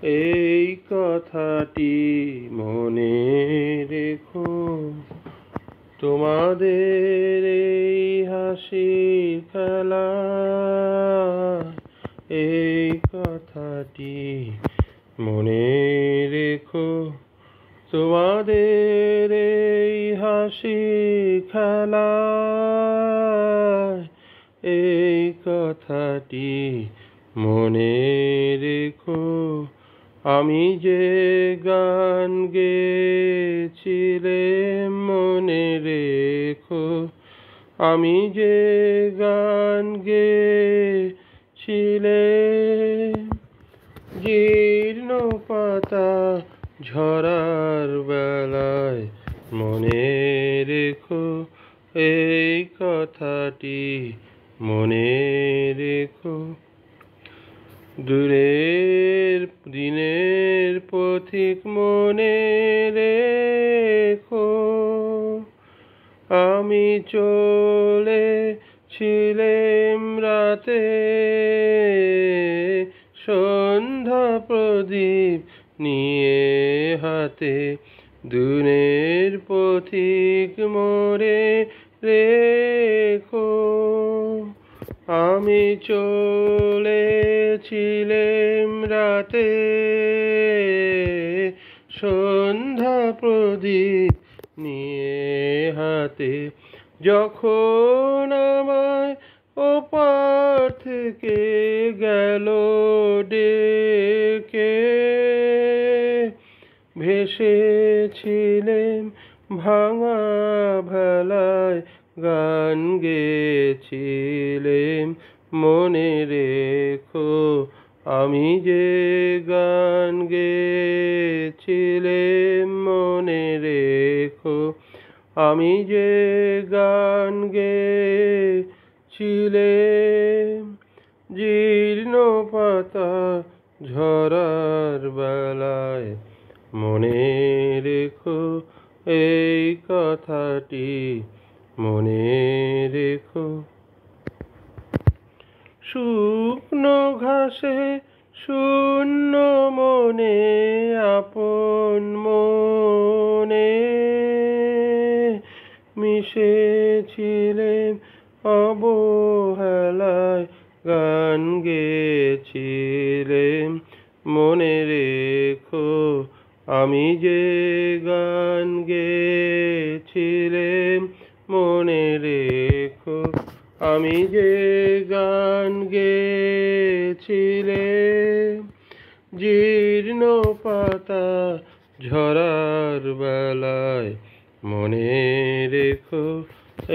এই কথাটি মনে রেখো, তোমাদের এই হাসির খেলা। এই কথাটি মনে রেখো, তোমাদের এই হাসির খেলা। এই কথাটি মনে রেখো, আমি যে গান গেয়েছিলাম মনে রেখো, আমি যে গান গেয়েছিলাম। জীর্ণ পাতা ঝরার বেলায় মনে রেখো, এই কথাটি মনে রেখো। দূরের দিনের পথিক মনে রেখো, আমি চলেছিলাম রাতে, সন্ধ্যা প্রদীপ নিয়ে হাতে। দূরের পথিক মনে রেখো, আমি চলেছিলাম রাতে, সন্ধ্যা প্রদীপ নিয়ে হাতে। যখন আমায় ওপার থেকে গেল ডেকে, ভেসেছিলাম ভাঙা ভেলায়, গান গেয়েছিলাম মনে রেখো, আমি যে গান গেয়েছিলাম মনে রেখো, আমি যে গান গেয়েছিলাম। জীর্ণ পাতা ঝরার বেলায় মনে রেখো, এই কথাটি মনে রেখো। শুকনো ঘাসে শূন্য মনে আপন মনে মিশেছিলেম অবহেলায়, গান গেয়েছিলেম মনে রেখো, আমি যে গান গেয়েছিলাম মনে রেখো, আমি যে গান গেয়েছিলাম। জীর্ণ পাতা ঝরার বেলায় মনে রেখো,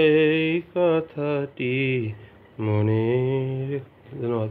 এই কথাটি মনে রেখো। ধন্যবাদ।